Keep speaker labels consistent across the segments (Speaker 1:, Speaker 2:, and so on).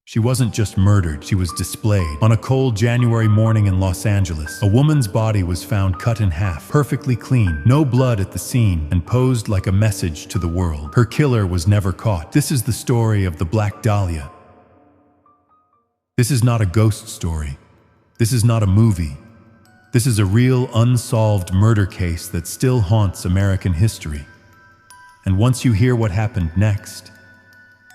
Speaker 1: She wasn't just murdered, she was displayed. On a cold January morning in Los Angeles, a woman's body was found cut in half, perfectly clean, no blood at the scene, and posed like a message to the world. Her killer was never caught. This is the story of the Black Dahlia. This is not a ghost story. This is not a movie. This is a real, unsolved murder case that still haunts American history. And once you hear what happened next,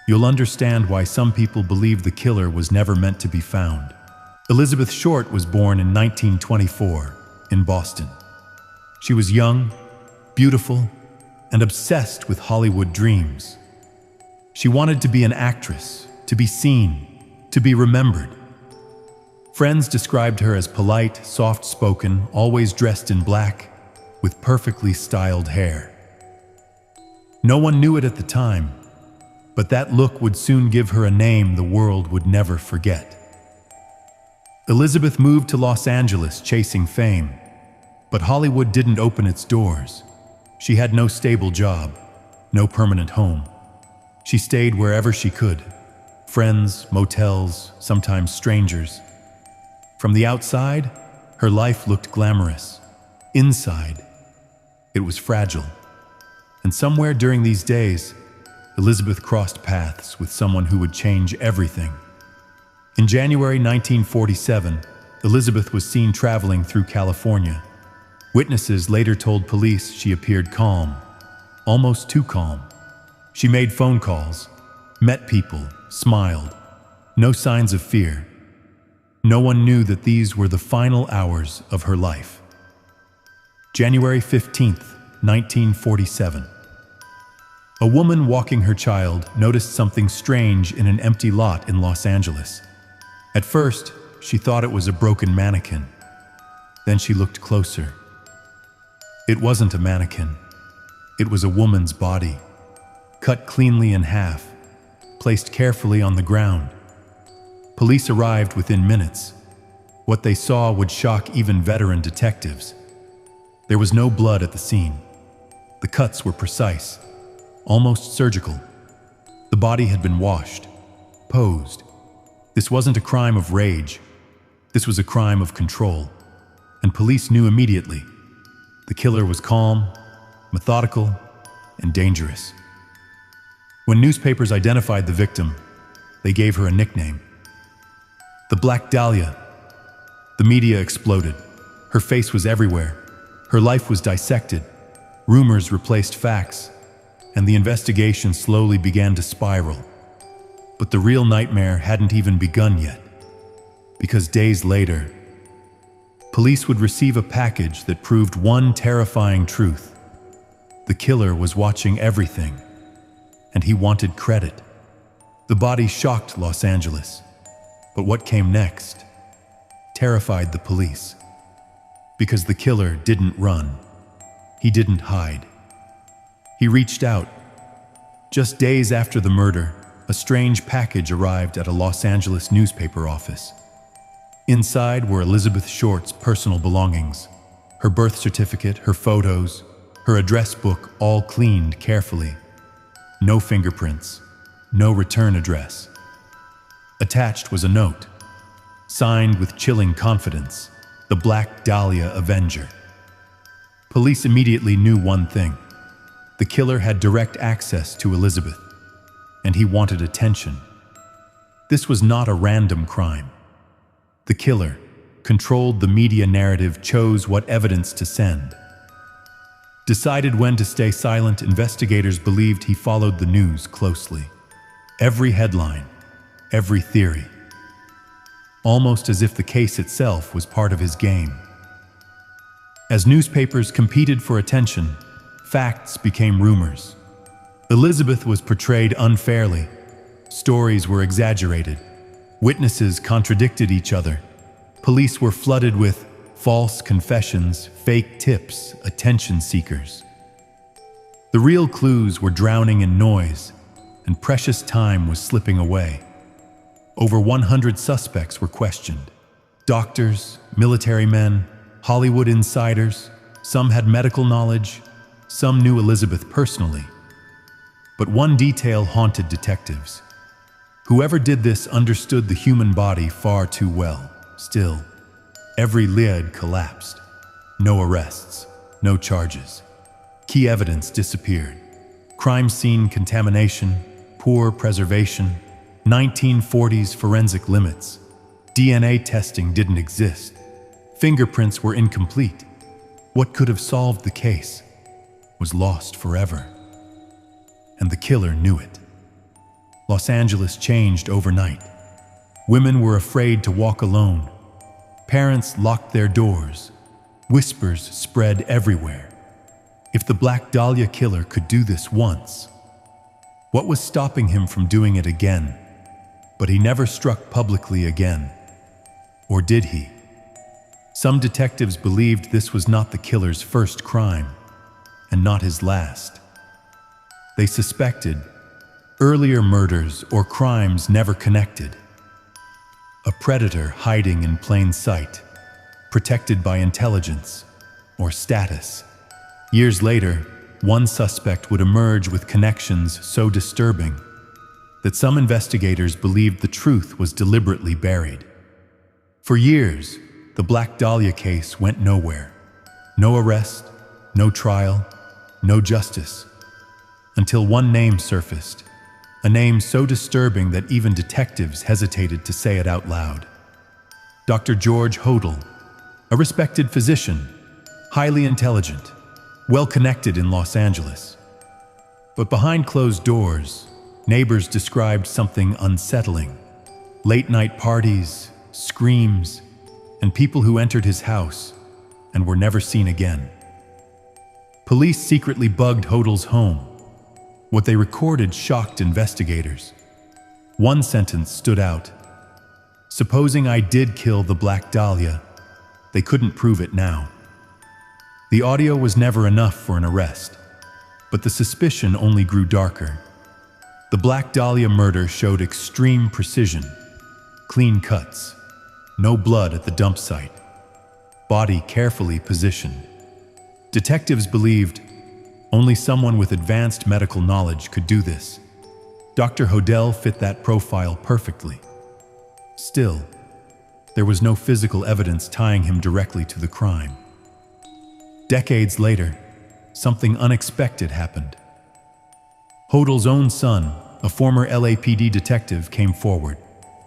Speaker 1: you'll understand why some people believe the killer was never meant to be found. Elizabeth Short was born in 1924 in Boston. She was young, beautiful, and obsessed with Hollywood dreams. She wanted to be an actress, to be seen, to be remembered. Friends described her as polite, soft-spoken, always dressed in black, with perfectly styled hair. No one knew it at the time, but that look would soon give her a name the world would never forget. Elizabeth moved to Los Angeles chasing fame, but Hollywood didn't open its doors. She had no stable job, no permanent home. She stayed wherever she could, friends, motels, sometimes strangers. From the outside, her life looked glamorous. Inside, it was fragile. And somewhere during these days, Elizabeth crossed paths with someone who would change everything. In January 1947, Elizabeth was seen traveling through California. Witnesses later told police she appeared calm, almost too calm. She made phone calls, met people, smiled. No signs of fear. No one knew that these were the final hours of her life. January 15th, 1947. A woman walking her child noticed something strange in an empty lot in Los Angeles. At first, she thought it was a broken mannequin. Then she looked closer. It wasn't a mannequin. It was a woman's body, cut cleanly in half, placed carefully on the ground. Police arrived within minutes. What they saw would shock even veteran detectives. There was no blood at the scene. The cuts were precise, almost surgical. The body had been washed, posed. This wasn't a crime of rage. This was a crime of control. And police knew immediately. The killer was calm, methodical, and dangerous. When newspapers identified the victim, they gave her a nickname: the Black Dahlia. The media exploded. Her face was everywhere. Her life was dissected. Rumors replaced facts, and the investigation slowly began to spiral. But the real nightmare hadn't even begun yet, because days later, police would receive a package that proved one terrifying truth. The killer was watching everything, and he wanted credit. The body shocked Los Angeles, but what came next terrified the police. Because the killer didn't run. He didn't hide. He reached out. Just days after the murder, a strange package arrived at a Los Angeles newspaper office. Inside were Elizabeth Short's personal belongings, her birth certificate, her photos, her address book, all cleaned carefully. No fingerprints, no return address. Attached was a note, signed with chilling confidence, the Black Dahlia Avenger. Police immediately knew one thing. The killer had direct access to Elizabeth, and he wanted attention. This was not a random crime. The killer controlled the media narrative, chose what evidence to send. Decided when to stay silent, investigators believed he followed the news closely. Every headline, every theory. Almost as if the case itself was part of his game. As newspapers competed for attention, facts became rumors. Elizabeth was portrayed unfairly. Stories were exaggerated. Witnesses contradicted each other. Police were flooded with false confessions, fake tips, attention seekers. The real clues were drowning in noise, and precious time was slipping away. Over 100 suspects were questioned. Doctors, military men, Hollywood insiders. Some had medical knowledge, some knew Elizabeth personally. But one detail haunted detectives. Whoever did this understood the human body far too well. Still, every lid collapsed. No arrests, no charges. Key evidence disappeared. Crime scene contamination, poor preservation, 1940s forensic limits. DNA testing didn't exist. Fingerprints were incomplete. What could have solved the case was lost forever. And the killer knew it. Los Angeles changed overnight. Women were afraid to walk alone. Parents locked their doors. Whispers spread everywhere. If the Black Dahlia killer could do this once, what was stopping him from doing it again? But he never struck publicly again. Or did he? Some detectives believed this was not the killer's first crime, and not his last. They suspected earlier murders or crimes never connected. A predator hiding in plain sight, protected by intelligence or status. Years later, one suspect would emerge with connections so disturbing that some investigators believed the truth was deliberately buried. For years, the Black Dahlia case went nowhere. No arrest, no trial, no justice. Until one name surfaced, a name so disturbing that even detectives hesitated to say it out loud. Dr. George Hodel, a respected physician, highly intelligent, well-connected in Los Angeles. But behind closed doors, neighbors described something unsettling. Late-night parties, screams, and people who entered his house and were never seen again. Police secretly bugged Hodel's home. What they recorded shocked investigators. One sentence stood out. "Supposing I did kill the Black Dahlia, they couldn't prove it now." The audio was never enough for an arrest, but the suspicion only grew darker. The Black Dahlia murder showed extreme precision. Clean cuts, no blood at the dump site, body carefully positioned. Detectives believed only someone with advanced medical knowledge could do this. Dr. Hodel fit that profile perfectly. Still, there was no physical evidence tying him directly to the crime. Decades later, something unexpected happened. Hodel's own son, a former LAPD detective, came forward.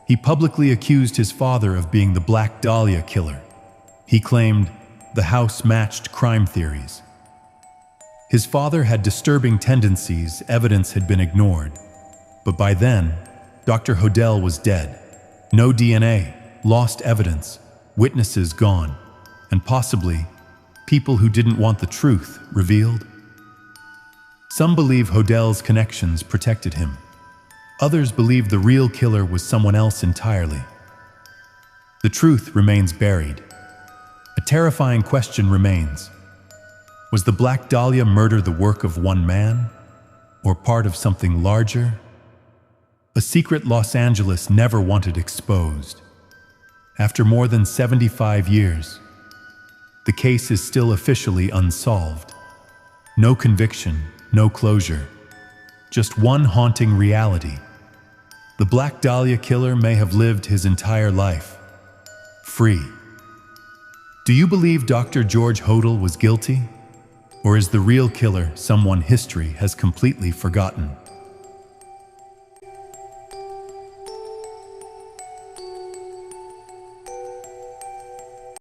Speaker 1: He publicly accused his father of being the Black Dahlia killer. He claimed the house matched crime theories. His father had disturbing tendencies, evidence had been ignored. But by then, Dr. Hodel was dead. No DNA, lost evidence, witnesses gone, and possibly people who didn't want the truth revealed. Some believe Hodel's connections protected him. Others believe the real killer was someone else entirely. The truth remains buried. A terrifying question remains. Was the Black Dahlia murder the work of one man, or part of something larger? A secret Los Angeles never wanted exposed. After more than 75 years, the case is still officially unsolved. No conviction, no closure, just one haunting reality. The Black Dahlia killer may have lived his entire life free. Do you believe Dr. George Hodel was guilty? Or is the real killer someone history has completely forgotten?